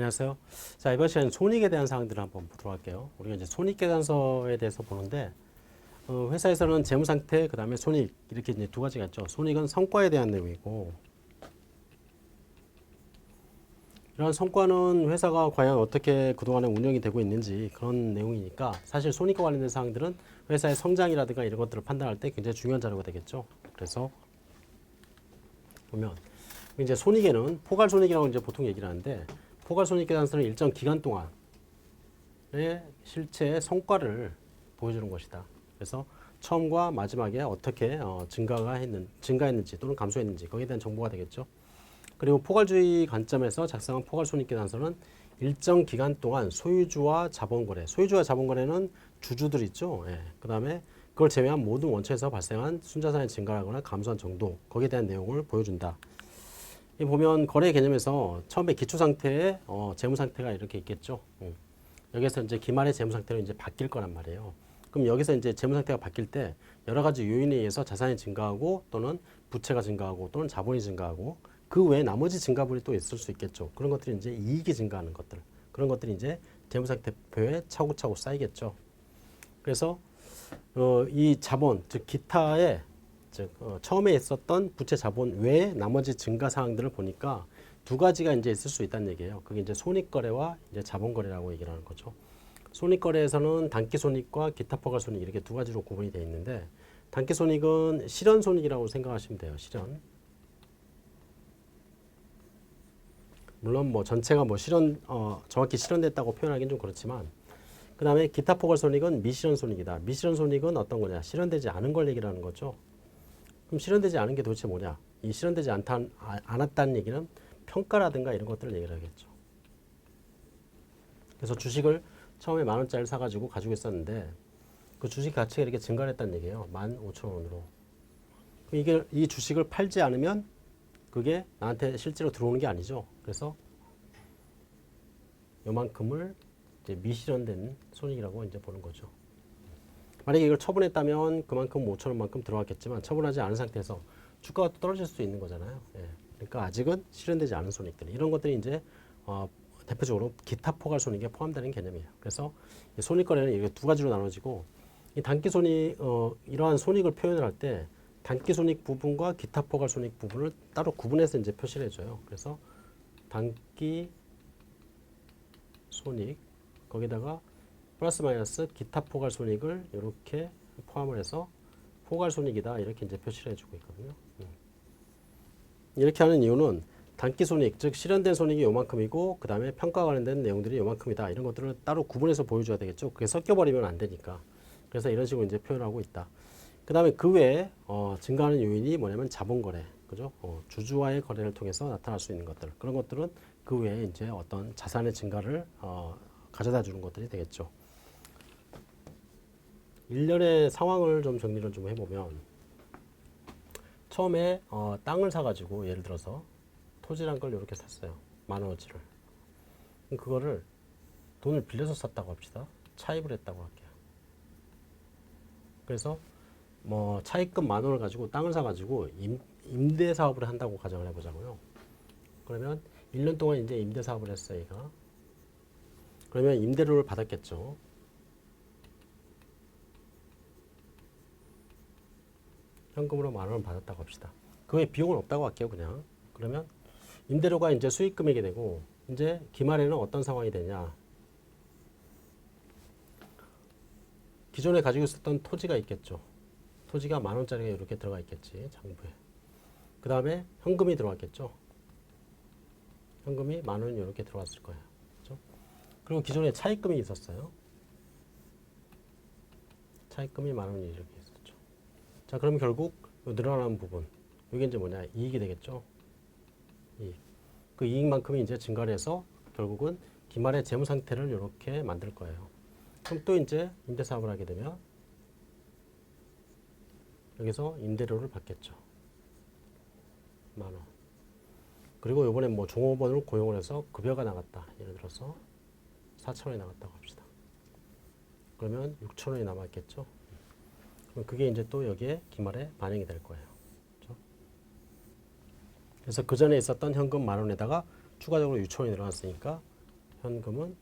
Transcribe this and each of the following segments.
안녕하세요. 자, 이번 시간에 손익에 대한 사항들을 한번 보도록 할게요. 우리가 이제 손익계산서에 대해서 보는데, 회사에서는 재무상태, 그 다음에 손익, 이렇게 이제 두 가지가 있죠. 손익은 성과에 대한 내용이고, 이러한 성과는 회사가 과연 어떻게 그동안에 운영이 되고 있는지 그런 내용이니까, 사실 손익과 관련된 사항들은 회사의 성장이라든가 이런 것들을 판단할 때 굉장히 중요한 자료가 되겠죠. 그래서 보면, 이제 손익에는 포괄손익이라고 이제 보통 얘기를 하는데, 포괄손익계산서는 일정 기간 동안의 실체의 성과를 보여주는 것이다. 그래서 처음과 마지막에 어떻게 증가했는지 또는 감소했는지 거기에 대한 정보가 되겠죠. 그리고 포괄주의 관점에서 작성한 포괄손익계산서는 일정 기간 동안 소유주와 자본거래, 소유주와 자본거래는 주주들 있죠. 예. 그 다음에 그걸 제외한 모든 원처에서 발생한 순자산의 증가하거나 감소한 정도, 거기에 대한 내용을 보여준다. 이 보면 거래 개념에서 처음에 기초 상태에 재무 상태가 이렇게 있겠죠. 여기서 이제 기말의 재무 상태로 이제 바뀔 거란 말이에요. 그럼 여기서 이제 재무 상태가 바뀔 때 여러 가지 요인에 의해서 자산이 증가하고 또는 부채가 증가하고 또는 자본이 증가하고 그 외에 나머지 증가분이 또 있을 수 있겠죠. 그런 것들이 이제 이익이 증가하는 것들, 그런 것들이 이제 재무 상태표에 차곡차곡 쌓이겠죠. 그래서 이 자본, 즉 기타의 즉 처음에 있었던 부채 자본 외에 나머지 증가 사항들을 보니까 두 가지가 이제 있을 수 있다는 얘기예요. 그게 이제 손익거래와 이제 자본거래라고 얘기를 하는 거죠. 손익거래에서는 단기손익과 기타 포괄손익 이렇게 두 가지로 구분이 되어 있는데, 단기손익은 실현손익이라고 생각하시면 돼요. 실현. 물론 뭐 전체가 뭐 정확히 실현됐다고 표현하기는 좀 그렇지만, 그 다음에 기타 포괄손익은 미실현손익이다. 미실현손익은 어떤 거냐? 실현되지 않은 걸 얘기를 하는 거죠. 그럼 실현되지 않은 게 도대체 뭐냐? 이 실현되지 않았다는 얘기는 평가라든가 이런 것들을 얘기를 하겠죠. 그래서 주식을 처음에 10,000원짜리를 사가지고 가지고 있었는데 그 주식 가치가 이렇게 증가를 했다는 얘기예요. 15,000원으로. 이게 이 주식을 팔지 않으면 그게 나한테 실제로 들어오는 게 아니죠. 그래서 요만큼을 이제 미실현된 손익이라고 이제 보는 거죠. 만약에 이걸 처분했다면 그만큼 5,000원만큼 들어왔겠지만 처분하지 않은 상태에서 주가가 또 떨어질 수도 있는 거잖아요. 예. 그러니까 아직은 실현되지 않은 손익들, 이런 것들이 이제 대표적으로 기타 포괄 손익에 포함되는 개념이에요. 그래서 손익거래는 이렇게 두 가지로 나눠지고, 이 단기 손익 이러한 손익을 표현을 할 때 단기 손익 부분과 기타 포괄 손익 부분을 따로 구분해서 이제 표시를 해줘요. 그래서 단기 손익 거기다가 플러스 마이너스 기타 포괄 손익을 이렇게 포함을 해서 포괄 손익이다 이렇게 이제 표시를 해주고 있거든요. 이렇게 하는 이유는 단기 손익, 즉 실현된 손익이 요만큼이고 그 다음에 평가 관련된 내용들이 요만큼이다, 이런 것들을 따로 구분해서 보여줘야 되겠죠. 그게 섞여버리면 안 되니까. 그래서 이런 식으로 이제 표현하고 있다. 그 다음에 그 외에 증가하는 요인이 뭐냐면 자본거래, 그죠? 주주와의 거래를 통해서 나타날 수 있는 것들, 그런 것들은 그 외에 이제 어떤 자산의 증가를 가져다 주는 것들이 되겠죠. 일련의 상황을 좀 정리를 좀 해보면, 처음에 땅을 사가지고 예를 들어서 토지란 걸 이렇게 샀어요. 10,000원어치를. 그거를 돈을 빌려서 샀다고 합시다. 차입을 했다고 할게요. 그래서 뭐 차입금 10,000원을 가지고 땅을 사가지고 임대 사업을 한다고 가정을 해보자고요. 그러면 1년 동안 이제 임대 사업을 했어요, 얘가. 그러면 임대료를 받았겠죠. 현금으로 10,000원을 받았다고 합시다. 그 외에 비용은 없다고 할게요, 그냥. 그러면 임대료가 이제 수익금액이 되고, 이제 기말에는 어떤 상황이 되냐? 기존에 가지고 있었던 토지가 있겠죠. 토지가 10,000원짜리가 이렇게 들어가 있겠지, 장부에. 그 다음에 현금이 들어왔겠죠. 현금이 10,000원이 이렇게 들어왔을 거예요. 그렇죠? 그리고 기존에 차입금이 있었어요. 차입금이 10,000원이 이렇게 있었죠. 자, 그럼 결국 늘어나는 부분, 이게 이제 뭐냐? 이익이 되겠죠. 이익. 그 이익만큼이 이제 증가를 해서 결국은 기말의 재무 상태를 이렇게 만들 거예요. 그럼 또 이제 임대 사업을 하게 되면 여기서 임대료를 받겠죠. 10,000원. 그리고 이번에 뭐 종업원을 고용을 해서 급여가 나갔다. 예를 들어서 4,000원이 나갔다고 합시다. 그러면 6,000원이 남았겠죠. 그럼 그게 이제 또 여기에 기말에 반영이 될 거예요. 그렇죠? 그래서 그 전에 있었던 현금 10,000원에다가 추가적으로 6,000원이 늘어났으니까 현금은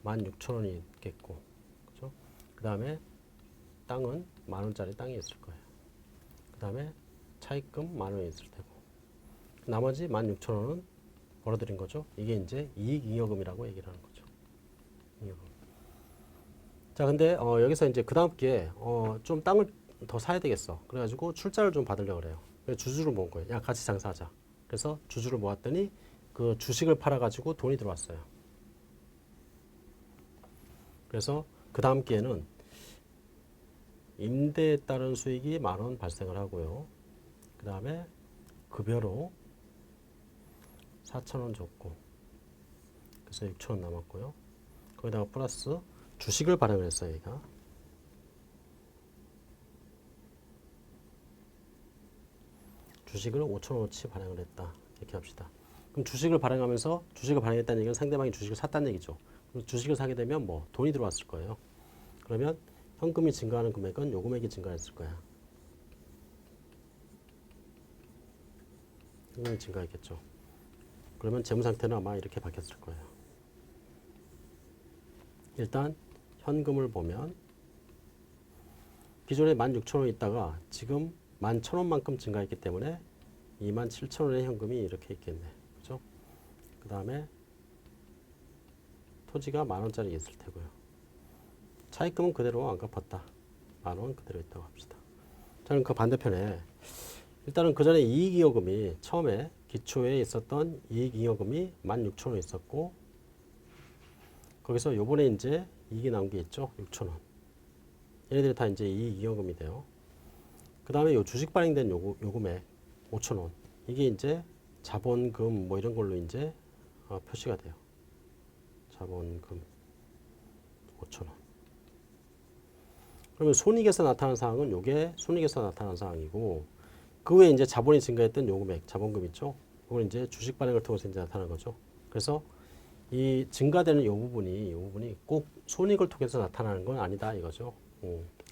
16,000원이 있겠고, 그죠? 그 다음에 땅은 10,000원짜리 땅이 있을 거예요. 그 다음에 차입금 10,000원이 있을 테고, 나머지 16,000원은 벌어들인 거죠. 이게 이제 이익잉여금이라고 얘기를 하는 거죠. 잉여금. 자, 근데 여기서 이제 그 다음 게 좀 땅을 더 사야 되겠어. 그래가지고 출자를 좀 받으려고 그래요. 그래서 주주를 모은 거예요. 야, 같이 장사하자. 그래서 주주를 모았더니 그 주식을 팔아가지고 돈이 들어왔어요. 그래서 그 다음 기에는 임대에 따른 수익이 10,000원 발생을 하고요. 그 다음에 급여로 4,000원 줬고, 그래서 6,000원 남았고요. 거기다가 플러스 주식을 발행을 했어요, 얘가. 주식을 5,000원어치 발행을 했다. 이렇게 합시다. 그럼 주식을 발행하면서 주식을 발행했다는 얘기는 상대방이 주식을 샀다는 얘기죠. 그럼 주식을 사게 되면 뭐 돈이 들어왔을 거예요. 그러면 현금이 증가하는 금액은 요 금액이 증가했을 거야. 현금이 증가했겠죠. 그러면 재무 상태는 아마 이렇게 바뀌었을 거예요. 일단 현금을 보면 기존에 16,000원 있다가 지금 11,000원만큼 증가했기 때문에 27,000원의 현금이 이렇게 있겠네. 그죠? 그 다음에 토지가 10,000원짜리 있을 테고요. 차입금은 그대로 안 갚았다. 10,000원 그대로 있다고 합시다. 저는 그 반대편에 일단은 그 전에 이익잉여금이 처음에 기초에 있었던 이익잉여금이 16,000원 있었고, 거기서 요번에 이제 이익이 나온 게 있죠. 6,000원. 얘네들이 다 이제 이익잉여금이 돼요. 그 다음에 요 주식 발행된 요 금액 5,000원. 이게 이제 자본금 뭐 이런 걸로 이제 표시가 돼요. 자본금 5,000원. 그러면 손익에서 나타나는 사항은 요게 손익에서 나타나는 사항이고, 그 외에 이제 자본이 증가했던 요 금액, 자본금 있죠? 이건 이제 주식 발행을 통해서 이제 나타나는 거죠. 그래서 이 증가되는 요 부분이 꼭 손익을 통해서 나타나는 건 아니다 이거죠.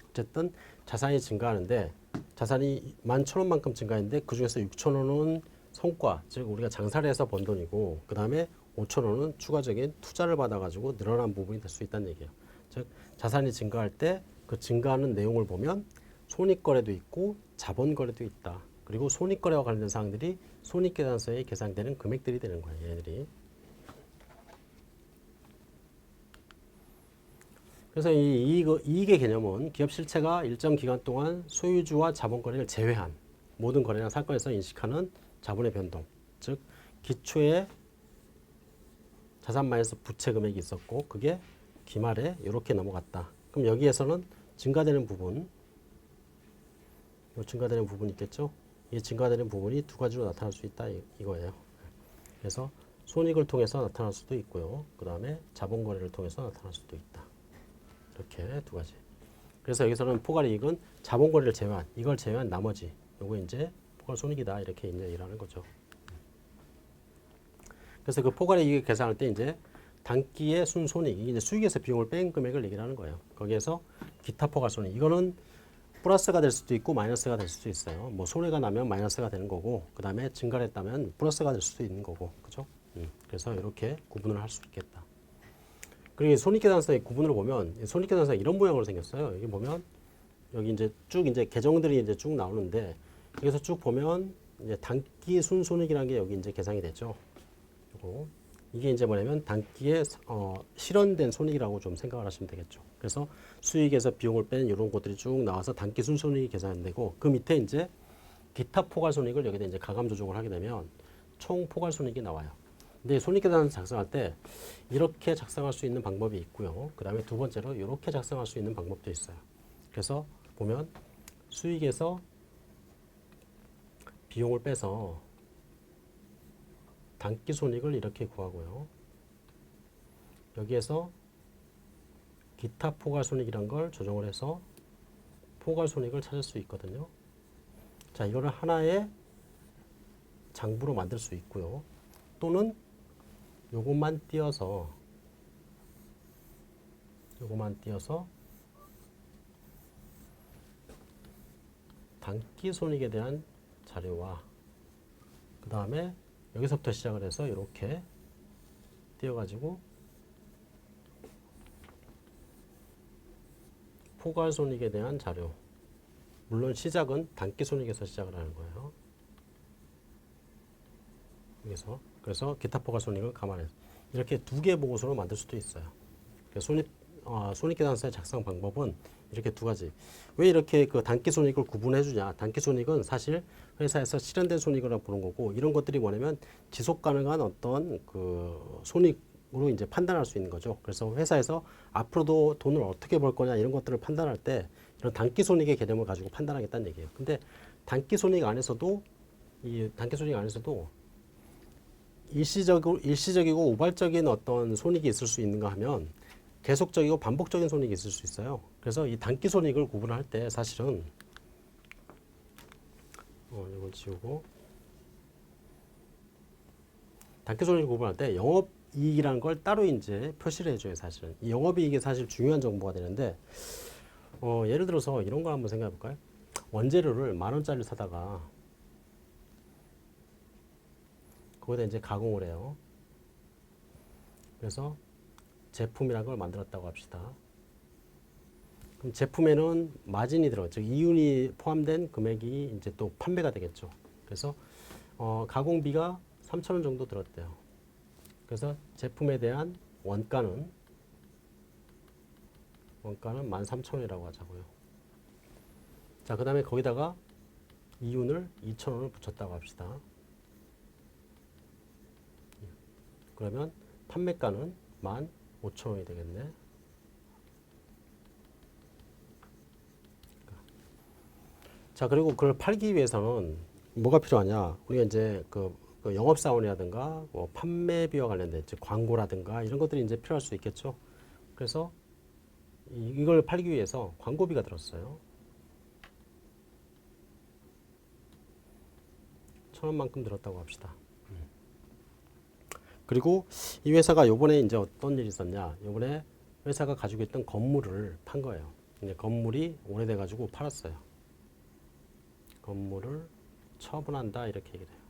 어쨌든 자산이 증가하는데, 자산이 11,000원만큼 증가했는데 그 중에서 6,000원은 성과, 즉 우리가 장사를 해서 번 돈이고, 그 다음에 5,000원은 추가적인 투자를 받아가지고 늘어난 부분이 될 수 있다는 얘기예요. 즉 자산이 증가할 때 그 증가하는 내용을 보면 손익거래도 있고 자본거래도 있다. 그리고 손익거래와 관련된 사항들이 손익계산서에 계산되는 금액들이 되는 거예요. 얘네들이. 그래서 이 이익의 개념은 기업 실체가 일정 기간 동안 소유주와 자본거래를 제외한 모든 거래나 사건에서 인식하는 자본의 변동, 즉 기초에 자산 마이너스 부채 금액이 있었고 그게 기말에 이렇게 넘어갔다. 그럼 여기에서는 증가되는 부분, 증가되는 부분이 있겠죠. 이 증가되는 부분이 두 가지로 나타날 수 있다 이거예요. 그래서 손익을 통해서 나타날 수도 있고요. 그 다음에 자본거래를 통해서 나타날 수도 있다. 이렇게 두 가지. 그래서 여기서는 포괄이익은 자본거래를 제외한, 이걸 제외한 나머지, 요거 이제 포괄손익이다 이렇게 이제 일하는 거죠. 그래서 그 포괄이익을 계산할 때 이제 단기의 순손익, 이게 이제 수익에서 비용을 뺀 금액을 얘기를 하는 거예요. 거기에서 기타 포괄손익, 이거는 플러스가 될 수도 있고 마이너스가 될 수도 있어요. 뭐 손해가 나면 마이너스가 되는 거고, 그 다음에 증가를 했다면 플러스가 될 수도 있는 거고, 그죠? 그래서 이렇게 구분을 할 수 있겠다. 그리고 손익계산서의 구분을 보면 손익계산서가 이런 모양으로 생겼어요. 여기 보면 여기 이제 쭉 이제 계정들이 이제 쭉 나오는데, 여기서 쭉 보면 이제 단기 순손익이라는 게 여기 이제 계산이 되죠. 요거. 이게 이제 뭐냐면 단기에 실현된 손익이라고 좀 생각을 하시면 되겠죠. 그래서 수익에서 비용을 뺀 이런 것들이 쭉 나와서 단기 순손익이 계산되고, 그 밑에 이제 기타 포괄손익을 여기다 이제 가감 조정을 하게 되면 총 포괄손익이 나와요. 근데 손익계산서 작성할 때 이렇게 작성할 수 있는 방법이 있고요. 그 다음에 두 번째로 이렇게 작성할 수 있는 방법도 있어요. 그래서 보면 수익에서 비용을 빼서 단기 손익을 이렇게 구하고요. 여기에서 기타 포괄손익이란 걸 조정을 해서 포괄손익을 찾을 수 있거든요. 자, 이거를 하나의 장부로 만들 수 있고요. 또는 요것만 띄어서 단기 손익에 대한 자료와 그 다음에 여기서부터 시작을 해서 이렇게 띄워가지고 포괄손익에 대한 자료. 물론 시작은 단기손익에서 시작을 하는 거예요. 여기서 그래서 기타 포괄손익을 감안해서 이렇게 두 개 보고서로 만들 수도 있어요. 손익계산서의 작성 방법은 이렇게 두 가지. 왜 이렇게 그 단기손익을 구분해 주냐? 단기손익은 사실 회사에서 실현된 손익을 보는 거고, 이런 것들이 뭐냐면 지속 가능한 어떤 그 손익으로 이제 판단할 수 있는 거죠. 그래서 회사에서 앞으로도 돈을 어떻게 벌 거냐 이런 것들을 판단할 때 이런 단기손익의 개념을 가지고 판단하겠다는 얘기예요. 근데 단기손익 안에서도 일시적이고 우발적인 어떤 손익이 있을 수 있는가 하면 계속적이고 반복적인 손익이 있을 수 있어요. 그래서 이 단기 손익을 구분할 때 사실은 이걸 지우고 단기 손익을 구분할 때 영업이익이라는 걸 따로 이제 표시를 해줘요. 사실은 이 영업이익이 사실 중요한 정보가 되는데 예를 들어서 이런 걸 한번 생각해 볼까요? 원재료를 10,000원짜리를 사다가 거기다 이제 가공을 해요. 그래서 제품이라는 걸 만들었다고 합시다. 그럼 제품에는 마진이 들어가죠. 이윤이 포함된 금액이 이제 또 판매가 되겠죠. 그래서 가공비가 3,000원 정도 들었대요. 그래서 제품에 대한 원가는 13,000원이라고 하자고요. 자, 그 다음에 거기다가 이윤을 2,000원을 붙였다고 합시다. 그러면 판매가는 15,000원이 되겠네. 자, 그리고 그걸 팔기 위해서는 뭐가 필요하냐? 우리가 이제 그 영업사원이라든가 뭐 판매비와 관련된 즉 광고라든가 이런 것들이 이제 필요할 수 있겠죠. 그래서 이걸 팔기 위해서 광고비가 들었어요. 1,000원만큼 들었다고 합시다. 그리고 이 회사가 요번에 이제 어떤 일이 있었냐? 요번에 회사가 가지고 있던 건물을 판 거예요. 근데 건물이 오래돼 가지고 팔았어요. 건물을 처분한다 이렇게 얘기를 해요.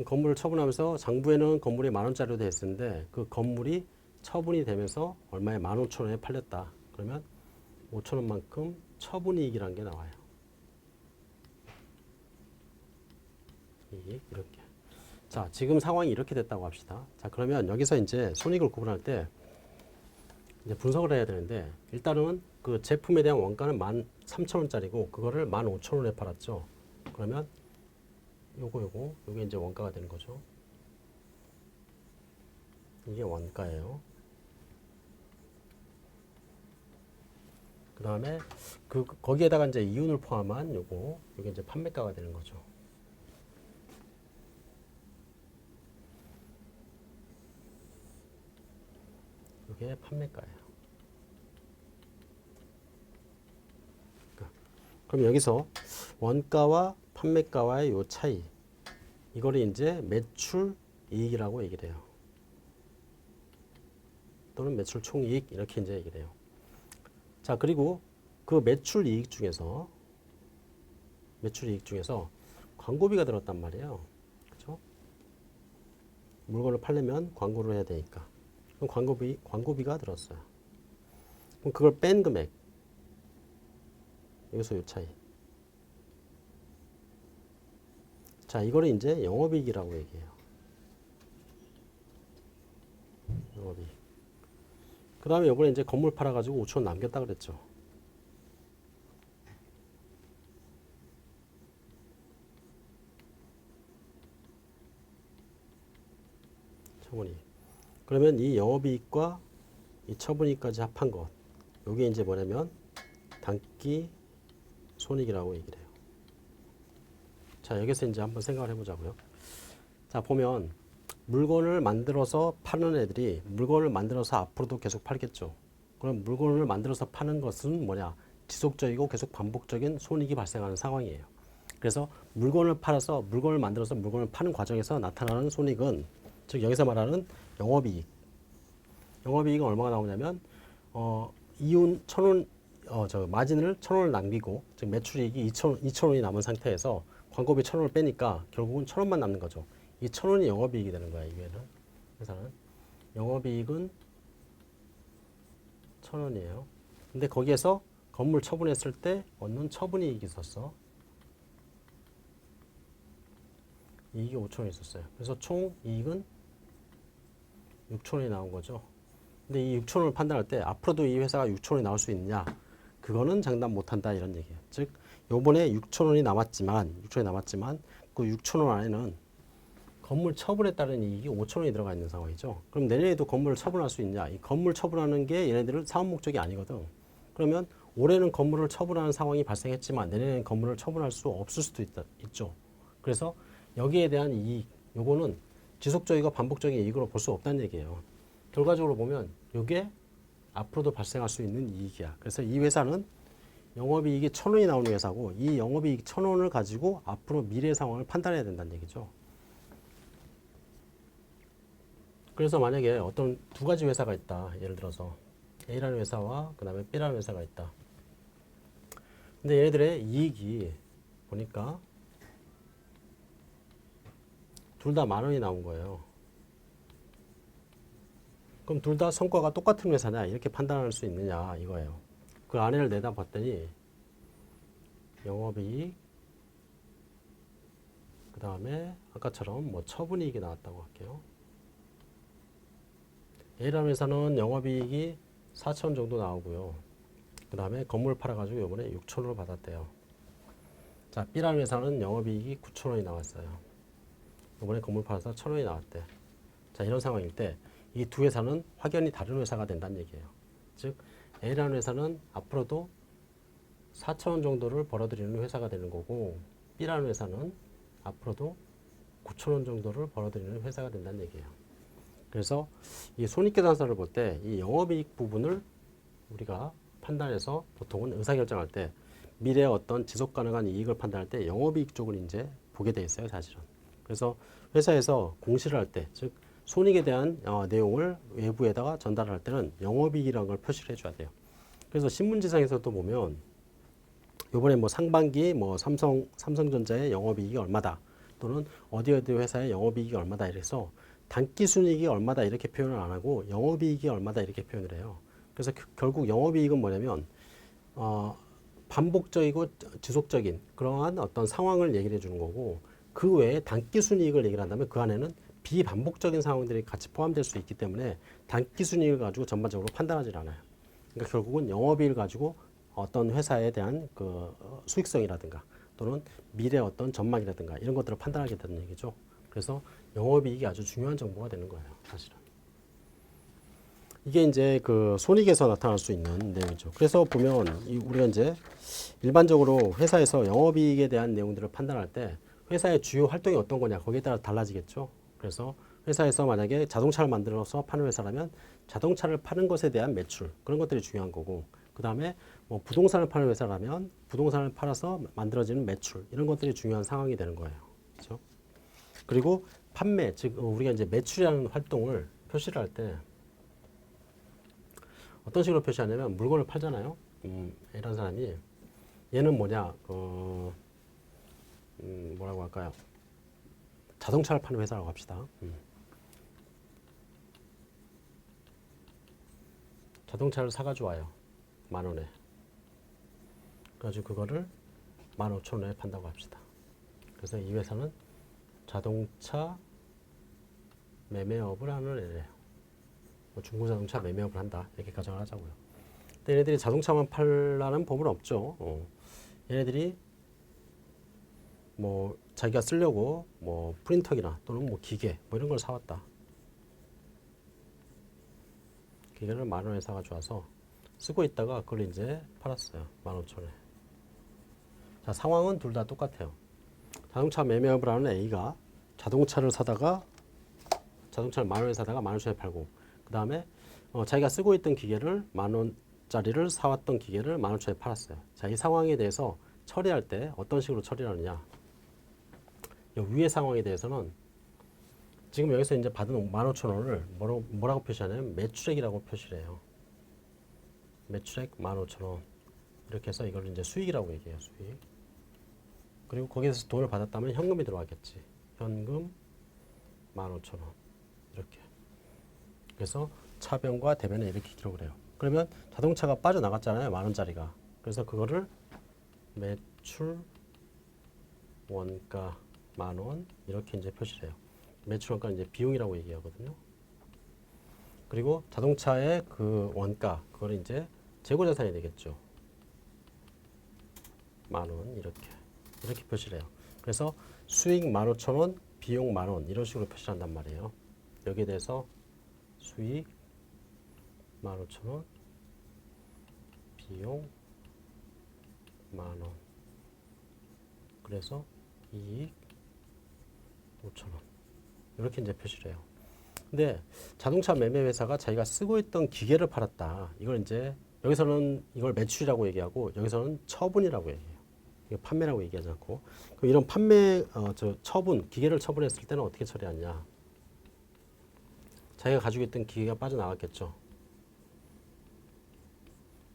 건물을 처분하면서 장부에는 건물이 10,000원짜리로 돼 있었는데 그 건물이 처분이 되면서 얼마에 15,000원에 팔렸다. 그러면 5,000원만큼 처분이익이라는 게 나와요. 이익 이렇게. 자, 지금 상황이 이렇게 됐다고 합시다. 자, 그러면 여기서 이제 손익을 구분할 때 이제 분석을 해야 되는데 일단은 그 제품에 대한 원가는 13,000원짜리고 그거를 15,000원에 팔았죠. 그러면 요게 이제 원가가 되는 거죠. 이게 원가예요. 그 다음에 거기에다가 이제 이윤을 포함한 요게 이제 판매가가 되는 거죠. 이게 판매가예요. 그럼 여기서 원가와 판매가와의 요 차이, 이거를 이제 매출 이익이라고 얘기를 해요. 또는 매출 총이익 이렇게 이제 얘기를 해요. 자, 그리고 그 매출 이익 중에서 광고비가 들었단 말이에요. 그렇죠? 물건을 팔려면 광고를 해야 되니까. 그럼 광고비가 들었어요. 그럼 그걸 뺀 금액. 여기서 요 차이. 자, 이거를 이제 영업이익이라고 얘기해요. 영업이익. 그 다음에 요번에 이제 건물 팔아가지고 5,000원 남겼다 그랬죠. 처분이익. 그러면 이 영업이익과 이 처분이익까지 합한 것. 요게 이제 뭐냐면 단기 손익이라고 얘기를 해요. 자, 여기서 이제 한번 생각을 해보자고요. 자, 보면 물건을 만들어서 파는 애들이 물건을 만들어서 앞으로도 계속 팔겠죠. 그럼 물건을 만들어서 파는 것은 뭐냐? 지속적이고 계속 반복적인 손익이 발생하는 상황이에요. 그래서 물건을 만들어서 물건을 파는 과정에서 나타나는 손익은 즉 여기서 말하는 영업이익. 영업이익은 얼마가 나오냐면 이윤 1,000원 마진을 1,000원을 남기고 즉 매출이익이 2,000원이 남은 상태에서 광고비 1,000원을 빼니까 결국은 1,000원만 남는 거죠. 이 1,000원이 영업이익이 되는 거야, 이게는. 회사는 영업이익은 1,000원이에요. 근데 거기에서 건물 처분했을 때 얻는 처분이익이 있었어. 이익이 5,000원 있었어요. 그래서 총 이익은 6,000원이 나온 거죠. 근데 이 6,000원을 판단할 때 앞으로도 이 회사가 6,000원이 나올 수 있느냐? 그거는 장담 못한다 이런 얘기예요. 즉 요번에 6,000원이 남았지만 그 6,000원 안에는 건물 처분에 따른 이익이 5,000원이 들어가 있는 상황이죠. 그럼 내년에도 건물을 처분할 수 있냐? 이 건물 처분하는 게 얘네들은 사업 목적이 아니거든. 그러면 올해는 건물을 처분하는 상황이 발생했지만 내년에는 건물을 처분할 수 없을 수도 있죠. 그래서 여기에 대한 이익, 요거는 지속적이고 반복적인 이익으로 볼 수 없다는 얘기예요. 결과적으로 보면 이게 앞으로도 발생할 수 있는 이익이야. 그래서 이 회사는 영업이익이 1,000원이 나오는 회사고 이 영업이익 1,000원을 가지고 앞으로 미래 상황을 판단해야 된다는 얘기죠. 그래서 만약에 어떤 두 가지 회사가 있다. 예를 들어서 A라는 회사와 그 다음에 B라는 회사가 있다. 근데 얘네들의 이익이 보니까 둘 다 10,000원이 나온 거예요. 그럼 둘 다 성과가 똑같은 회사냐 이렇게 판단할 수 있느냐 이거예요. 그 안을 내다봤더니 영업이익 그 다음에 아까처럼 뭐 처분이익이 나왔다고 할게요. A라는 회사는 영업이익이 4,000원 정도 나오고요. 그 다음에 건물 팔아가지고 이번에 6,000원을 받았대요. 자, B라는 회사는 영업이익이 9,000원이 나왔어요. 이번에 건물 팔아서 1,000원이 나왔대. 자, 이런 상황일 때 이 두 회사는 확연히 다른 회사가 된다는 얘기예요. 즉 A라는 회사는 앞으로도 4,000원 정도를 벌어들이는 회사가 되는 거고 B라는 회사는 앞으로도 9,000원 정도를 벌어들이는 회사가 된다는 얘기예요. 그래서 이 손익계산서를 볼 때 이 영업이익 부분을 우리가 판단해서 보통은 의사결정할 때 미래의 어떤 지속 가능한 이익을 판단할 때 영업이익 쪽을 이제 보게 돼 있어요, 사실은. 그래서 회사에서 공시를 할 때, 즉 손익에 대한 내용을 외부에다가 전달할 때는 영업이익이라는 걸 표시를 해줘야 돼요. 그래서 신문지상에서도 보면 이번에 뭐 상반기 뭐 삼성전자의 영업이익이 얼마다 또는 어디 회사의 영업이익이 얼마다 이래서 단기 순이익이 얼마다 이렇게 표현을 안 하고 영업이익이 얼마다 이렇게 표현을 해요. 그래서 결국 영업이익은 뭐냐면 반복적이고 지속적인 그러한 어떤 상황을 얘기를 해주는 거고 그 외에 단기 순이익을 얘기를 한다면 그 안에는 비반복적인 상황들이 같이 포함될 수 있기 때문에 단기 순이익을 가지고 전반적으로 판단하지 않아요. 그러니까 결국은 영업이익을 가지고 어떤 회사에 대한 그 수익성이라든가 또는 미래 어떤 전망이라든가 이런 것들을 판단하게 되는 얘기죠. 그래서 영업이익이 아주 중요한 정보가 되는 거예요, 사실은. 이게 이제 그 손익에서 나타날 수 있는 내용이죠. 그래서 보면 우리가 이제 일반적으로 회사에서 영업이익에 대한 내용들을 판단할 때 회사의 주요 활동이 어떤 거냐 거기에 따라 달라지겠죠. 그래서 회사에서 만약에 자동차를 만들어서 파는 회사라면 자동차를 파는 것에 대한 매출 그런 것들이 중요한 거고 그 다음에 뭐 부동산을 파는 회사라면 부동산을 팔아서 만들어지는 매출 이런 것들이 중요한 상황이 되는 거예요. 그렇죠? 그리고 판매 즉 우리가 이제 매출이라는 활동을 표시를 할 때 어떤 식으로 표시하냐면 물건을 팔잖아요. 이런 사람이 얘는 뭐냐 뭐라고 할까요? 자동차를 파는 회사라고 합시다. 자동차를 사가지고 와요. 10,000원에. 그래가지고 그거를 15,000원에 판다고 합시다. 그래서 이 회사는 자동차 매매업을 하는 애래요. 뭐 중고자동차 매매업을 한다. 이렇게 가정을 하자고요. 근데 얘네들이 자동차만 팔라는 법은 없죠. 얘네들이 뭐 자기가 쓰려고 뭐 프린터기나 또는 뭐 기계 뭐 이런 걸 사왔다. 기계를 10,000원에 사가지고 와서 쓰고 있다가 그걸 이제 팔았어요. 15,000원에. 자, 상황은 둘 다 똑같아요. 자동차 매매업을 하는 A가 자동차를 사다가 자동차를 10,000원에 사다가 15,000원에 팔고 그 다음에 자기가 쓰고 있던 기계를 10,000원짜리를 사왔던 기계를 15,000원에 팔았어요. 자, 이 상황에 대해서 처리할 때 어떤 식으로 처리를 하느냐. 이 위의 상황에 대해서는 지금 여기서 이제 받은 15,000원을 뭐라고 표시하냐면 매출액이라고 표시를 해요. 매출액 15,000원. 이렇게 해서 이걸 이제 수익이라고 얘기해요. 수익. 그리고 거기에서 돈을 받았다면 현금이 들어가겠지. 현금 15,000원. 이렇게. 그래서 차변과 대변에 이렇게 기록을 해요. 그러면 자동차가 빠져나갔잖아요. 10,000원짜리가. 그래서 그거를 매출 원가 10,000원 이렇게 이제 표시를 해요. 매출 원가는 이제 비용이라고 얘기하거든요. 그리고 자동차의 그 원가 그거를 이제 재고자산이 되겠죠. 10,000원 이렇게 표시를 해요. 그래서 수익 15,000원, 비용 10,000원 이런 식으로 표시를 한단 말이에요. 여기에 대해서 수익 15,000원, 비용 10,000원. 그래서 이익 5,000원. 이렇게 이제 표시를 해요. 근데 자동차 매매 회사가 자기가 쓰고 있던 기계를 팔았다. 이걸 이제 여기서는 이걸 매출이라고 얘기하고 여기서는 처분이라고 얘기해요. 이거 판매라고 얘기하지 않고. 그럼 이런 판매 처분, 기계를 처분했을 때는 어떻게 처리하냐? 자기가 가지고 있던 기계가 빠져나갔겠죠.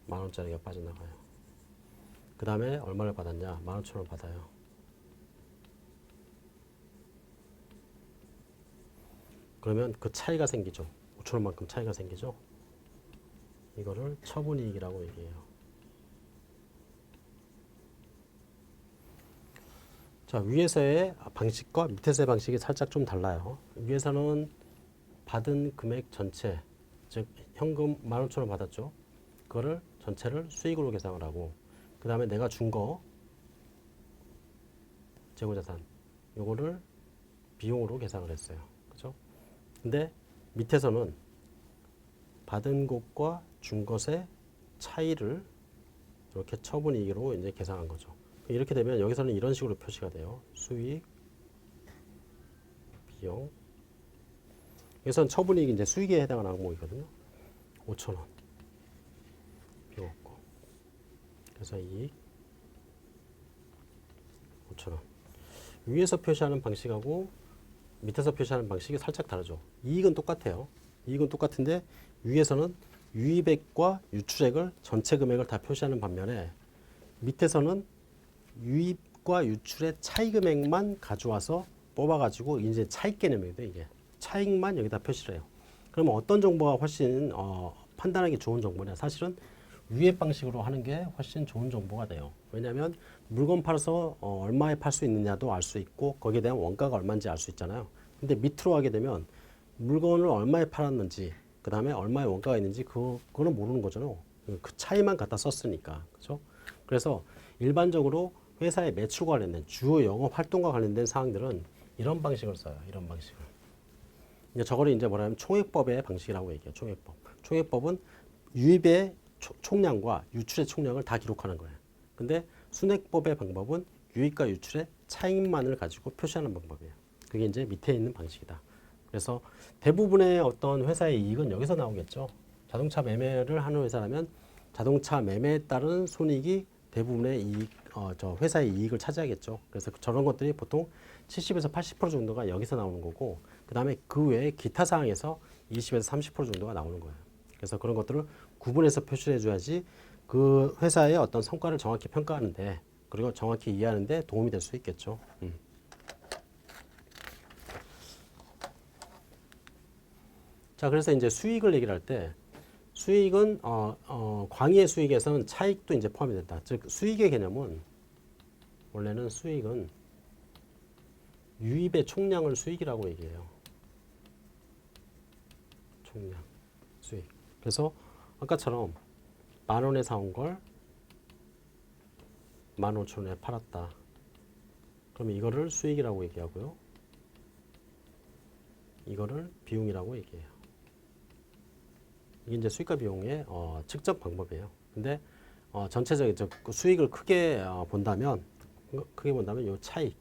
10,000원짜리가 빠져나가요. 그 다음에 얼마를 받았냐? 15,000원 받아요. 그러면 그 차이가 생기죠. 5,000원만큼 차이가 생기죠. 이거를 처분이익이라고 얘기해요. 자, 위에서의 방식과 밑에서의 방식이 살짝 좀 달라요. 위에서는 받은 금액 전체, 즉 현금 15,000원 받았죠. 그거를 전체를 수익으로 계산을 하고 그 다음에 내가 준 거 재고자산 요거를 비용으로 계산을 했어요. 그죠? 근데 밑에서는 받은 것과 준 것의 차이를 이렇게 처분이익으로 이제 계산한 거죠. 이렇게 되면 여기서는 이런 식으로 표시가 돼요. 수익, 비용. 여기서는 처분이익이 이제 수익에 해당하는 항목이거든요. 5,000원. 비용 없고. 그래서 이익 5,000원. 위에서 표시하는 방식하고 밑에서 표시하는 방식이 살짝 다르죠. 이익은 똑같아요. 이익은 똑같은데 위에서는 유입액과 유출액을 전체 금액을 다 표시하는 반면에 밑에서는 유입과 유출의 차이 금액만 가져와서 뽑아가지고 이제 차익 개념이거든요. 이게 차익만 여기다 표시를 해요. 그러면 어떤 정보가 훨씬 판단하기 좋은 정보냐? 사실은 유입 방식으로 하는 게 훨씬 좋은 정보가 돼요. 왜냐하면 물건 팔아서 얼마에 팔 수 있느냐도 알 수 있고 거기에 대한 원가가 얼마인지 알 수 있잖아요. 근데 밑으로 하게 되면 물건을 얼마에 팔았는지 그 다음에 얼마의 원가가 있는지 그거는 모르는 거잖아요. 그 차이만 갖다 썼으니까. 그렇죠? 그래서 일반적으로 회사의 매출과 관련된 주요 영업 활동과 관련된 사항들은 이런 방식을 써요. 이런 방식을. 이제 저거를 이제 뭐냐면 총액법의 방식이라고 얘기해요. 총액법. 총액법은 유입의 총량과 유출의 총량을 다 기록하는 거예요. 근데 순액법의 방법은 유입과 유출의 차익만을 가지고 표시하는 방법이에요. 그게 이제 밑에 있는 방식이다. 그래서 대부분의 어떤 회사의 이익은 여기서 나오겠죠. 자동차 매매를 하는 회사라면 자동차 매매에 따른 손익이 대부분의 이익, 저 회사의 이익을 차지하겠죠. 그래서 저런 것들이 보통 70에서 80% 정도가 여기서 나오는 거고, 그 다음에 그 외에 기타 사항에서 20에서 30% 정도가 나오는 거예요. 그래서 그런 것들을 구분해서 표시를 해줘야지 그 회사의 어떤 성과를 정확히 평가하는데, 그리고 정확히 이해하는데 도움이 될 수 있겠죠. 자, 그래서 이제 수익을 얘기를 할 때, 수익은 광의의 수익에서는 차익도 이제 포함이 된다. 즉 수익의 개념은 원래는 수익은 유입의 총량을 수익이라고 얘기해요. 총량, 수익. 그래서 아까처럼 10,000원에 사온 걸 15,000원에 팔았다. 그러면 이거를 수익이라고 얘기하고요. 이거를 비용이라고 얘기해요. 이게 이제 수익과 비용의 측정 방법이에요. 근데 전체적인 수익을 크게 본다면 요 차익,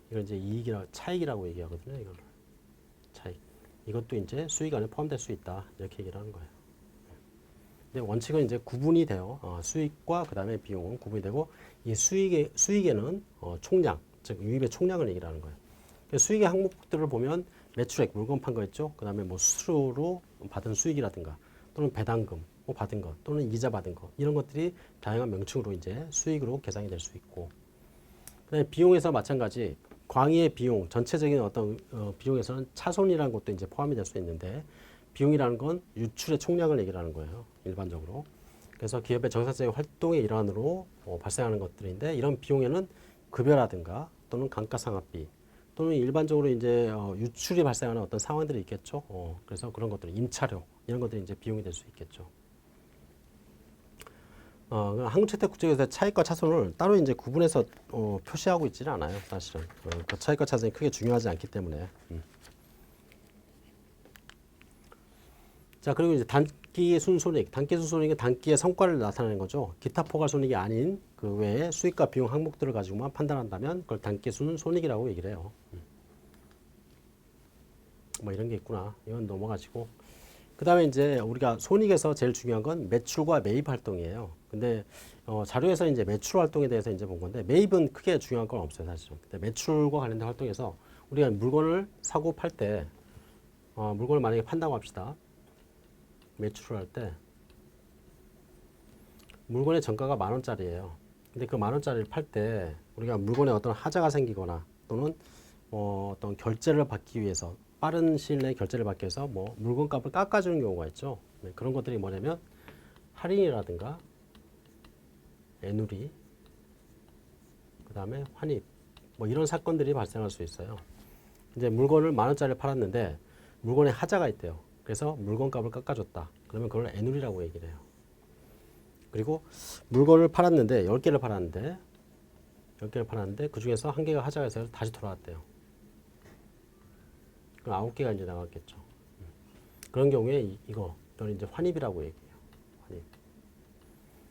이걸 이제 차익이라고 얘기하거든요. 이거를 차익. 이것도 이제 수익 안에 포함될 수 있다. 이렇게 얘기를 하는 거예요. 근데 원칙은 이제 구분이 돼요. 수익과 그 다음에 비용은 구분이 되고, 이 수익에는 총량, 즉 유입의 총량을 얘기를 하는 거예요. 수익의 항목들을 보면 매출액, 물건 판 거 있죠. 그 다음에 뭐 수수료로 받은 수익이라든가 또는 배당금 뭐 받은 것 또는 이자 받은 것, 이런 것들이 다양한 명칭으로 이제 수익으로 계산이 될 수 있고, 그다음에 비용에서 마찬가지 광의의 비용, 전체적인 어떤 비용에서는 차손이라는 것도 이제 포함이 될 수 있는데 비용이라는 건 유출의 총량을 얘기하는 거예요. 일반적으로. 그래서 기업의 정상적인 활동의 일환으로 발생하는 것들인데 이런 비용에는 급여라든가 또는 감가상각비 또는 일반적으로 이제 유출이 발생하는 어떤 상황들이 있겠죠. 그래서 그런 것들, 임차료 이런 것들이 이제 비용이 될 수 있겠죠. 한국채택국제에서 차익과 차손을 따로 이제 구분해서 표시하고 있지는 않아요, 사실은. 그 차익과 차손이 크게 중요하지 않기 때문에. 자, 그리고 이제 단기 순손익. 단기 순손익은 단기의 성과를 나타내는 거죠. 기타 포괄손익이 아닌 그 외에 수익과 비용 항목들을 가지고만 판단한다면 그걸 단기 순손익이라고 얘기를 해요. 뭐 이런 게 있구나. 이건 넘어가지고. 그 다음에 이제 우리가 손익에서 제일 중요한 건 매출과 매입 활동이에요. 근데 자료에서 이제 매출 활동에 대해서 이제 본 건데 매입은 크게 중요한 건 없어요, 사실은. 근데 매출과 관련된 활동에서 우리가 물건을 사고 팔 때 물건을 만약에 판다고 합시다. 매출을 할 때 물건의 정가가 10,000원짜리예요. 근데 그 10,000원짜리를 팔 때 우리가 물건에 어떤 하자가 생기거나 또는 어떤 결제를 받기 위해서 빠른 시일 내에 결제를 받기 위해서 뭐 물건값을 깎아주는 경우가 있죠. 네, 그런 것들이 뭐냐면 할인이라든가 애누리, 그 다음에 환입 뭐 이런 사건들이 발생할 수 있어요. 이제 물건을 10,000원짜리를 팔았는데 물건에 하자가 있대요. 그래서 물건값을 깎아줬다. 그러면 그걸 애누리라고 얘기를 해요. 그리고 물건을 팔았는데 10개를 팔았는데 그 중에서 1개가 하자가 있어서 다시 돌아왔대요. 그럼 9개가 이제 나갔겠죠. 그런 경우에 이걸 이제 환입이라고 얘기해요. 환입.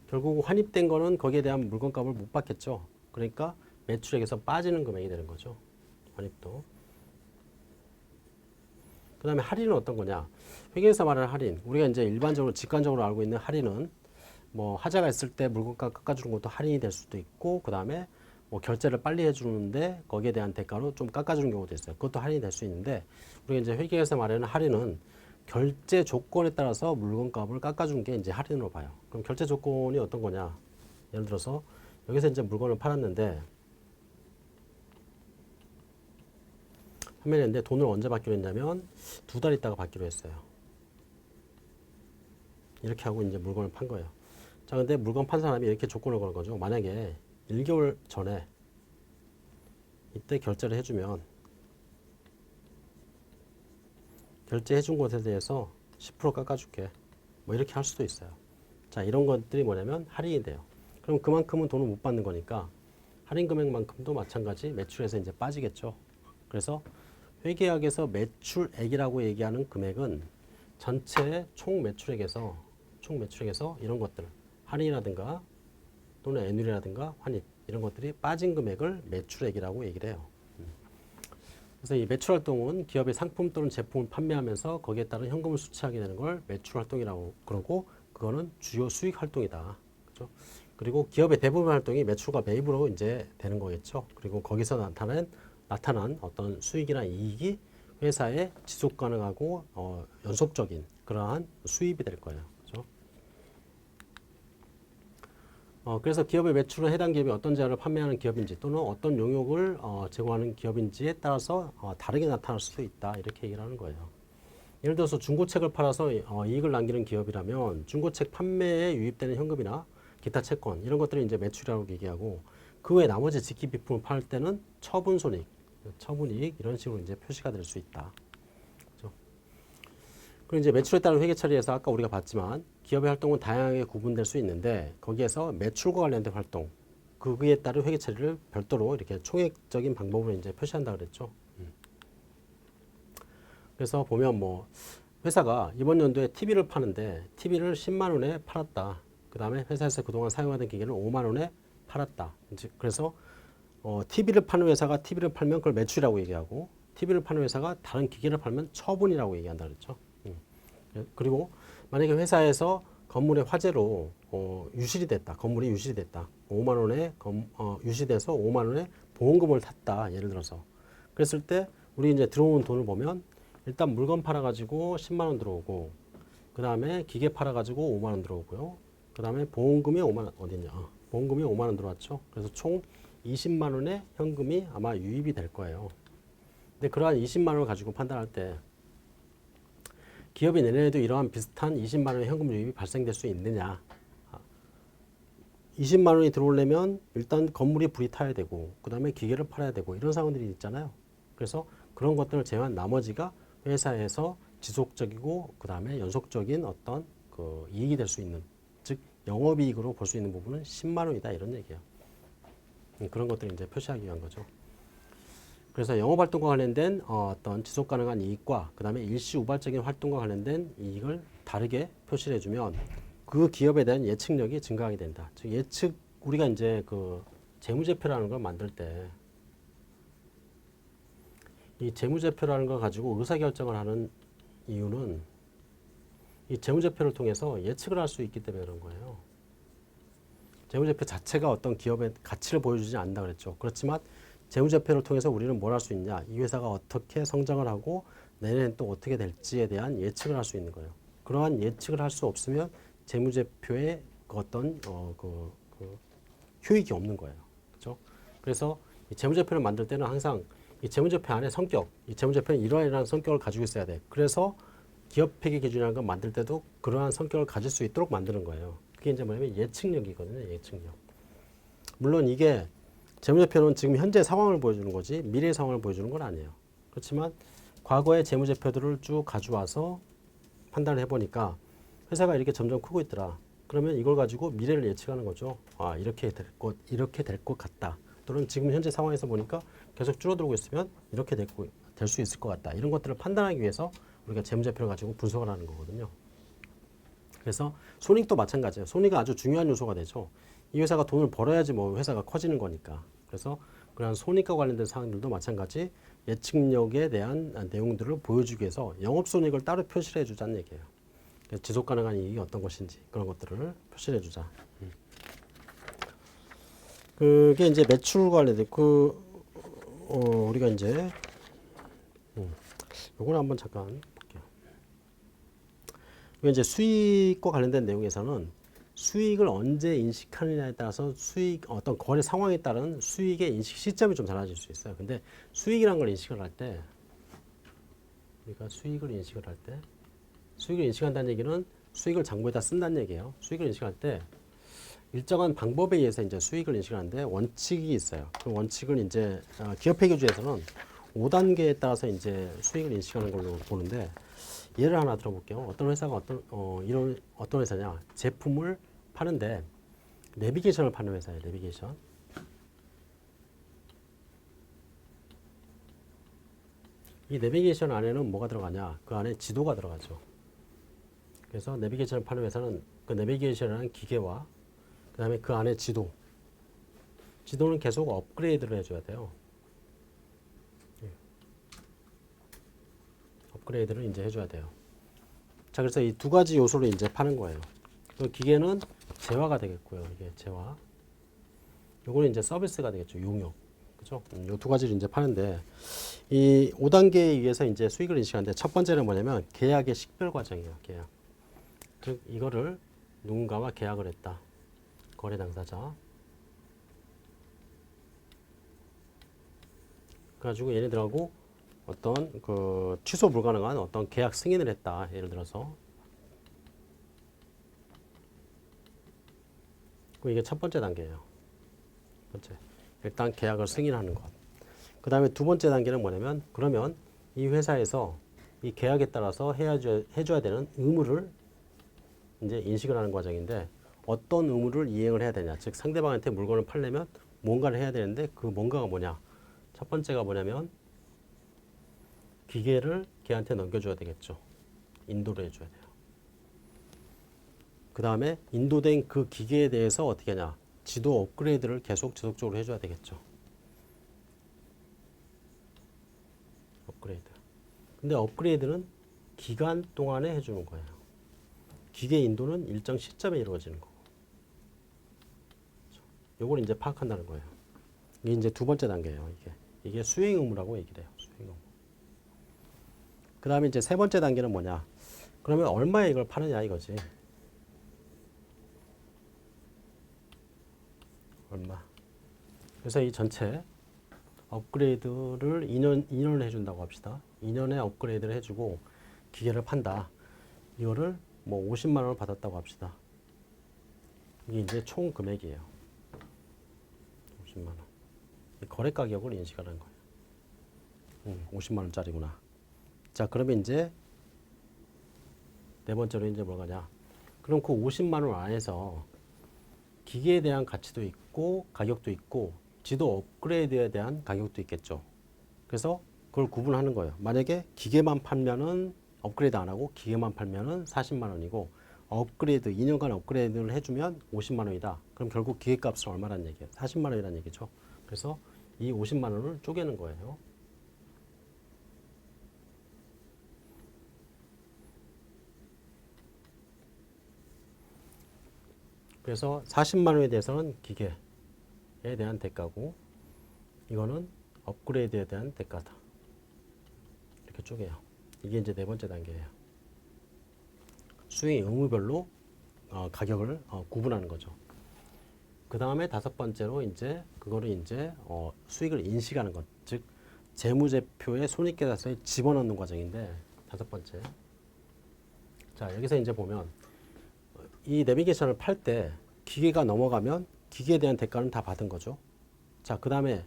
결국 환입된 거는 거기에 대한 물건값을 못 받겠죠. 그러니까 매출액에서 빠지는 금액이 되는 거죠. 환입도. 그 다음에 할인은 어떤 거냐? 회계에서 말하는 할인. 우리가 이제 일반적으로 직관적으로 알고 있는 할인은 뭐 하자가 있을 때 물건값 깎아주는 것도 할인이 될 수도 있고, 그 다음에 뭐 결제를 빨리 해주는데 거기에 대한 대가로 좀 깎아주는 경우도 있어요. 그것도 할인이 될 수 있는데 우리가 이제 회계에서 말하는 할인은 결제 조건에 따라서 물건값을 깎아주는 게 이제 할인으로 봐요. 그럼 결제 조건이 어떤 거냐? 예를 들어서 여기서 이제 물건을 팔았는데 판매했는데 돈을 언제 받기로 했냐면 2달 있다가 받기로 했어요. 이렇게 하고 이제 물건을 판 거예요. 자, 근데 물건 판 사람이 이렇게 조건을 거는 거죠. 만약에 1개월 전에 이때 결제를 해주면 결제해준 것에 대해서 10% 깎아줄게. 뭐 이렇게 할 수도 있어요. 자, 이런 것들이 뭐냐면 할인이 돼요. 그럼 그만큼은 돈을 못 받는 거니까 할인 금액만큼도 마찬가지 매출에서 이제 빠지겠죠. 그래서 회계학에서 매출액이라고 얘기하는 금액은 전체 총 매출액에서 이런 것들 할인이라든가 또는 애누리라든가 환입 이런 것들이 빠진 금액을 매출액이라고 얘기를 해요. 그래서 이 매출 활동은 기업의 상품 또는 제품을 판매하면서 거기에 따른 현금을 수취하게 되는 걸 매출 활동이라고 그러고 그거는 주요 수익 활동이다. 그렇죠? 그리고 기업의 대부분 활동이 매출과 매입으로 이제 되는 거겠죠. 그리고 거기서 나타난 어떤 수익이나 이익이 회사에 지속 가능하고 연속적인 그러한 수입이 될 거예요. 그렇죠? 그래서 기업의 매출은 해당 기업이 어떤 제품을 판매하는 기업인지 또는 어떤 용역을 제공하는 기업인지에 따라서 다르게 나타날 수도 있다. 이렇게 얘기를 하는 거예요. 예를 들어서 중고책을 팔아서 이익을 남기는 기업이라면 중고책 판매에 유입되는 현금이나 기타 채권 이런 것들을 이제 매출이라고 얘기하고 그 외 나머지 직기 비품을 팔 때는 처분손익, 처분이익 이런 식으로 이제 표시가 될 수 있다. 그렇죠? 그리고 이제 매출에 따른 회계 처리에서 아까 우리가 봤지만 기업의 활동은 다양하게 구분될 수 있는데 거기에서 매출과 관련된 활동 그에 따른 회계 처리를 별도로 이렇게 총액적인 방법으로 이제 표시한다 그랬죠. 그래서 보면 뭐 회사가 이번 연도에 TV를 파는데 TV를 10만 원에 팔았다. 그 다음에 회사에서 그동안 사용하던 기계를 5만 원에 팔았다. 그래서 TV를 파는 회사가 TV를 팔면 그걸 매출이라고 얘기하고 TV를 파는 회사가 다른 기계를 팔면 처분이라고 얘기한다 그랬죠. 그리고 만약에 회사에서 건물의 화재로 유실이 됐다. 건물이 유실이 됐다. 5만 원에 유실돼서 5만 원에 보험금을 탔다. 예를 들어서. 그랬을 때 우리 이제 들어오는 돈을 보면 일단 물건 팔아가지고 10만 원 들어오고 그 다음에 기계 팔아가지고 5만 원 들어오고요. 그 다음에 보험금이 5만 원 어딨냐? 보험금이 5만 원 들어왔죠. 그래서 총 20만 원의 현금이 아마 유입이 될 거예요. 근데 그러한 20만 원을 가지고 판단할 때 기업이 내년에도 이러한 비슷한 20만 원의 현금 유입이 발생될 수 있느냐. 20만 원이 들어오려면 일단 건물이 불이 타야 되고 그 다음에 기계를 팔아야 되고 이런 상황들이 있잖아요. 그래서 그런 것들을 제외한 나머지가 회사에서 지속적이고 그 다음에 연속적인 어떤 그 이익이 될 수 있는, 즉 영업이익으로 볼 수 있는 부분은 10만 원이다 이런 얘기예요. 그런 것들을 이제 표시하기 위한 거죠. 그래서 영업활동과 관련된 어떤 지속가능한 이익과 그 다음에 일시 우발적인 활동과 관련된 이익을 다르게 표시를 해주면 그 기업에 대한 예측력이 증가하게 된다. 즉 예측, 우리가 이제 그 재무제표라는 걸 만들 때 이 재무제표라는 걸 가지고 의사결정을 하는 이유는 이 재무제표를 통해서 예측을 할 수 있기 때문에 그런 거예요. 재무제표 자체가 어떤 기업의 가치를 보여주지 않는다 그랬죠. 그렇지만 재무제표를 통해서 우리는 뭘 할 수 있냐, 이 회사가 어떻게 성장을 하고 내년엔 또 어떻게 될지에 대한 예측을 할 수 있는 거예요. 그러한 예측을 할 수 없으면 재무제표의 어떤 효익이 없는 거예요. 그렇죠? 그래서 이 재무제표를 만들 때는 항상 이 재무제표 안에 성격, 이 재무제표는 이러한 성격을 가지고 있어야 돼. 그래서 기업회계 기준이라는 걸 만들 때도 그러한 성격을 가질 수 있도록 만드는 거예요. 그게 이제 뭐냐면 예측력이거든요. 예측력. 물론 이게 재무제표는 지금 현재 상황을 보여주는 거지 미래 상황을 보여주는 건 아니에요. 그렇지만 과거의 재무제표들을 쭉 가져와서 판단을 해보니까 회사가 이렇게 점점 크고 있더라. 그러면 이걸 가지고 미래를 예측하는 거죠. 아, 이렇게 될 것 같다. 또는 지금 현재 상황에서 보니까 계속 줄어들고 있으면 이렇게 될 수 있을 것 같다. 이런 것들을 판단하기 위해서 우리가 재무제표를 가지고 분석을 하는 거거든요. 그래서 손익도 마찬가지예요. 손익은 아주 중요한 요소가 되죠. 이 회사가 돈을 벌어야지 뭐 회사가 커지는 거니까. 그래서 그런 손익과 관련된 사항들도 마찬가지 예측력에 대한 내용들을 보여주기 위해서 영업손익을 따로 표시를 해주자는 얘기예요. 지속가능한 이익이 어떤 것인지 그런 것들을 표시를 해주자. 그게 이제 매출 관련된 우리가 이제 요거는 한번 잠깐 볼게요. 이게 이제 수익과 관련된 내용에서는 수익을 언제 인식하느냐에 따라서 어떤 거래 상황에 따른 수익의 인식 시점이 좀 달라질 수 있어요. 근데 수익이라는 걸 인식을 할 때, 우리가 수익을 인식한다는 얘기는 수익을 장부에다 쓴다는 얘기예요. 수익을 인식할 때 일정한 방법에 의해서 이제 수익을 인식하는데 원칙이 있어요. 그 원칙을 이제 기업회계주에서는 5단계에 따라서 이제 수익을 인식하는 걸로 보는데 예를 하나 들어볼게요. 어떤 회사가 어떤 회사냐? 제품을 파는데 내비게이션을 파는 회사예요. 내비게이션. 이 내비게이션 안에는 뭐가 들어가냐? 그 안에 지도가 들어가죠. 그래서 내비게이션을 파는 회사는 그 내비게이션이라는 기계와 그 다음에 그 안에 지도는 계속 업그레이드를 해줘야 돼요. 업그레이드를 이제 해줘야 돼요. 자, 그래서 이 두 가지 요소를 이제 파는 거예요. 그 기계는 재화가 되겠고요. 이게 재화. 요거는 이제 서비스가 되겠죠. 용역. 그죠? 요 두 가지를 이제 파는데 이 5단계에 의해서 이제 수익을 인식하는데 첫 번째는 뭐냐면 계약의 식별 과정이에요. 계약. 즉 이거를 누군가와 계약을 했다. 거래 당사자. 그래가지고 얘네들하고 어떤 그 취소 불가능한 어떤 계약 승인을 했다. 예를 들어서. 이게 첫 번째 단계예요. 번째. 일단 계약을 승인하는 것. 그 다음에 두 번째 단계는 뭐냐면 그러면 이 회사에서 이 계약에 따라서 해줘야 되는 의무를 이제 인식을 하는 과정인데 어떤 의무를 이행을 해야 되냐. 즉 상대방한테 물건을 팔려면 뭔가를 해야 되는데 그 뭔가가 뭐냐. 첫 번째가 뭐냐면 기계를 걔한테 넘겨줘야 되겠죠. 인도를 해줘야 돼요. 그 다음에 인도된 그 기계에 대해서 어떻게 하냐. 지도 업그레이드를 계속 지속적으로 해줘야 되겠죠. 업그레이드. 근데 업그레이드는 기간 동안에 해주는 거예요. 기계 인도는 일정 시점에 이루어지는 거고. 요걸 이제 파악한다는 거예요. 이게 이제 두 번째 단계예요. 이게 수행 의무라고 얘기를 해요. 수행 의무. 그 다음에 이제 세 번째 단계는 뭐냐. 그러면 얼마에 이걸 파느냐 이거지. 얼마. 그래서 이 전체 업그레이드를 2년을 해준다고 합시다. 2년에 업그레이드를 해주고 기계를 판다. 이거를 뭐 50만 원을 받았다고 합시다. 이게 이제 총 금액이에요. 50만 원. 거래 가격을 인식하는 거예요. 50만 원짜리구나. 자, 그러면 이제 네 번째로 이제 뭐가냐? 그럼 그 50만 원 안에서 기계에 대한 가치도 있고 가격도 있고 지도 업그레이드에 대한 가격도 있겠죠. 그래서 그걸 구분하는 거예요. 만약에 기계만 팔면은 업그레이드 안 하고 기계만 팔면은 40만 원이고 업그레이드 2년간 업그레이드를 해주면 50만 원이다. 그럼 결국 기계값은 얼마라는 얘기예요? 40만 원이라는 얘기죠. 그래서 이 50만 원을 쪼개는 거예요. 그래서 40만 원에 대해서는 기계에 대한 대가고 이거는 업그레이드에 대한 대가다. 이렇게 쪼개요. 이게 이제 네 번째 단계예요. 수익 의무별로 가격을 구분하는 거죠. 그 다음에 다섯 번째로 이제 그거를 이제 수익을 인식하는 것, 즉 재무제표에 손익계산서에 집어넣는 과정인데 다섯 번째. 자, 여기서 이제 보면 이 내비게이션을 팔 때 기계가 넘어가면 기계에 대한 대가는 다 받은 거죠. 자, 그 다음에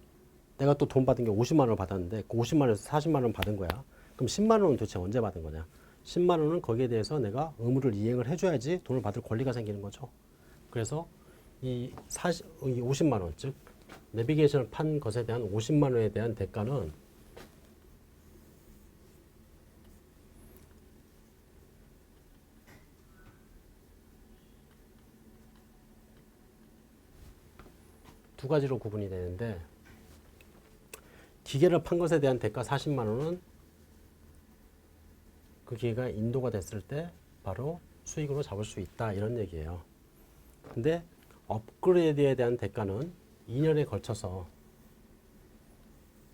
내가 또 돈 받은 게 50만 원을 받았는데 그 50만 원에서 40만 원 받은 거야. 그럼 10만 원은 도대체 언제 받은 거냐? 10만 원은 거기에 대해서 내가 의무를 이행을 해줘야지 돈을 받을 권리가 생기는 거죠. 그래서 이 50만 원, 즉 내비게이션을 판 것에 대한 50만 원에 대한 대가는 두 가지로 구분이 되는데 기계를 판 것에 대한 대가 40만 원은 그 기계가 인도가 됐을 때 바로 수익으로 잡을 수 있다 이런 얘기예요. 근데 업그레이드에 대한 대가는 2년에 걸쳐서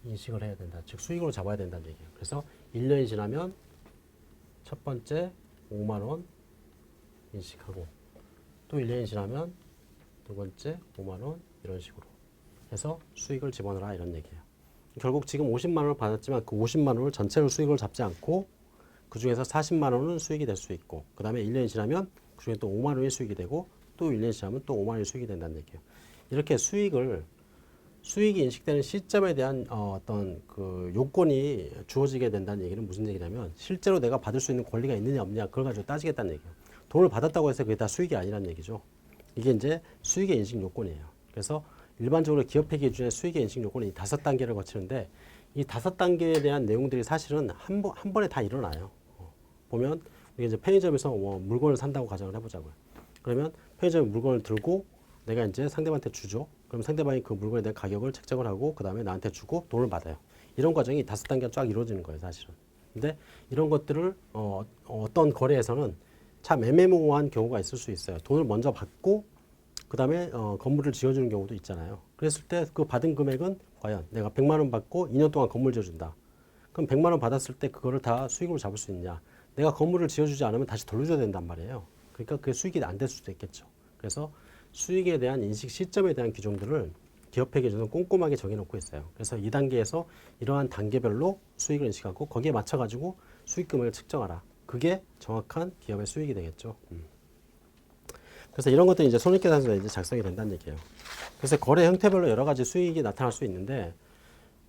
인식을 해야 된다. 즉 수익으로 잡아야 된다는 얘기예요. 그래서 1년이 지나면 첫 번째 5만 원 인식하고 또 1년이 지나면 두 번째 5만 원 이런 식으로 해서 수익을 집어넣어라 이런 얘기예요. 결국 지금 50만 원을 받았지만 그 50만 원을 전체로 수익을 잡지 않고 그 중에서 40만 원은 수익이 될 수 있고 그 다음에 1년이 지나면 그 중에 또 5만 원이 수익이 되고 또 1년이 지나면 또 5만 원이 수익이 된다는 얘기예요. 이렇게 수익이 인식되는 시점에 대한 어떤 그 요건이 주어지게 된다는 얘기는 무슨 얘기냐면 실제로 내가 받을 수 있는 권리가 있느냐 없느냐 그걸 가지고 따지겠다는 얘기예요. 돈을 받았다고 해서 그게 다 수익이 아니라는 얘기죠. 이게 이제 수익의 인식 요건이에요. 그래서 일반적으로 기업회계 기준의 수익의 인식 요건이 5단계를 거치는데 이 5단계에 대한 내용들이 사실은 한 번에 다 일어나요. 보면 이게 이제 편의점에서 뭐 물건을 산다고 가정을 해보자고요. 그러면 편의점에 물건을 들고 내가 이제 상대방한테 주죠. 그럼 상대방이 그 물건에 대한 가격을 책정을 하고 그 다음에 나한테 주고 돈을 받아요. 이런 과정이 5단계가 쫙 이루어지는 거예요, 사실은. 근데 이런 것들을 어떤 거래에서는 참 애매모호한 경우가 있을 수 있어요. 돈을 먼저 받고 그 다음에 건물을 지어주는 경우도 있잖아요. 그랬을 때 그 받은 금액은 과연 내가 100만 원 받고 2년 동안 건물 지어준다. 그럼 100만 원 받았을 때 그거를 다 수익으로 잡을 수 있냐. 내가 건물을 지어주지 않으면 다시 돌려줘야 된단 말이에요. 그러니까 그게 수익이 안 될 수도 있겠죠. 그래서 수익에 대한 인식 시점에 대한 기준들을 기업회 기준은 꼼꼼하게 정해놓고 있어요. 그래서 2단계에서 이러한 단계별로 수익을 인식하고 거기에 맞춰가지고 수익 금액을 측정하라. 그게 정확한 기업의 수익이 되겠죠. 그래서 이런 것들이 이제 손익계산서에 이제 작성이 된다는 얘기예요. 그래서 거래 형태별로 여러 가지 수익이 나타날 수 있는데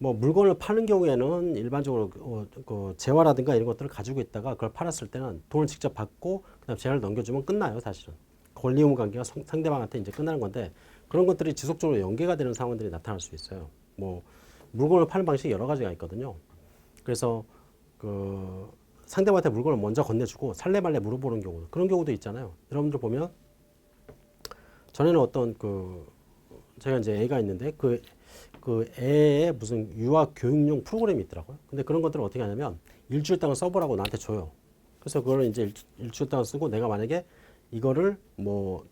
뭐 물건을 파는 경우에는 일반적으로 그 재화라든가 이런 것들을 가지고 있다가 그걸 팔았을 때는 돈을 직접 받고 그다음 재화를 넘겨주면 끝나요, 사실은. 권리 의무 관계가 상대방한테 이제 끝나는 건데 그런 것들이 지속적으로 연계가 되는 상황들이 나타날 수 있어요. 뭐 물건을 파는 방식이 여러 가지가 있거든요. 그래서 그 상대방한테 물건을 먼저 건네주고 살래 말래 물어보는 경우 그런 경우도 있잖아요. 여러분들 보면 전에는 어떤 제가 이제 애가 있는데 그 애의 무슨 유아 교육용 프로그램이 있더라고요. 근데 그런 것들을 어떻게 하냐면 일주일 동안 써보라고 나한테 줘요. 그래서 그걸 이제 일주일 동안 쓰고 내가 만약에 이거를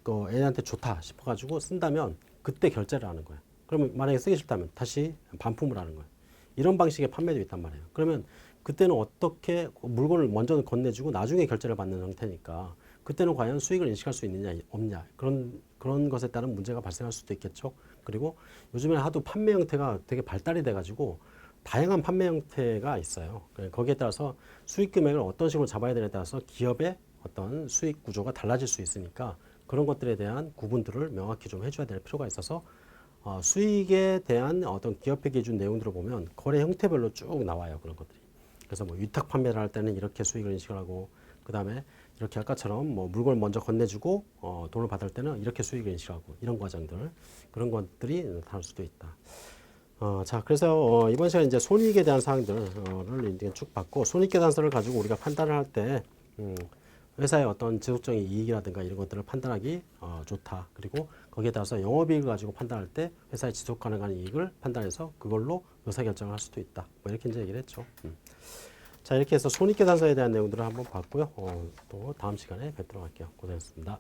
그 애한테 좋다 싶어가지고 쓴다면 그때 결제를 하는 거예요. 그러면 만약에 쓰기 싫다면 다시 반품을 하는 거예요. 이런 방식의 판매도 있단 말이에요. 그러면 그때는 어떻게 물건을 먼저 건네주고 나중에 결제를 받는 형태니까 그때는 과연 수익을 인식할 수 있느냐 없냐 그런 것에 따른 문제가 발생할 수도 있겠죠. 그리고 요즘에 하도 판매 형태가 되게 발달이 돼가지고 다양한 판매 형태가 있어요. 거기에 따라서 수익 금액을 어떤 식으로 잡아야 되냐에 따라서 기업의 어떤 수익 구조가 달라질 수 있으니까 그런 것들에 대한 구분들을 명확히 좀 해줘야 될 필요가 있어서 수익에 대한 어떤 기업회 기준 내용들을 보면 거래 형태별로 쭉 나와요. 그런 것들이. 그래서 뭐 위탁 판매를 할 때는 이렇게 수익을 인식을 하고 그 다음에 이렇게 아까처럼 뭐 물건을 먼저 건네주고 돈을 받을 때는 이렇게 수익을 인식하고 이런 과정들 그런 것들이 나타날 수도 있다. 자, 그래서 이번 시간에 이제 손익에 대한 사항들을 이제 쭉 봤고 손익계산서를 가지고 우리가 판단을 할 때 회사의 어떤 지속적인 이익이라든가 이런 것들을 판단하기 좋다. 그리고 거기에 따라서 영업이익을 가지고 판단할 때 회사의 지속 가능한 이익을 판단해서 그걸로 의사결정을 할 수도 있다. 뭐 이렇게 이제 얘기를 했죠. 자, 이렇게 해서 손익계산서에 대한 내용들을 한번 봤고요. 또 다음 시간에 뵙도록 할게요. 고생했습니다.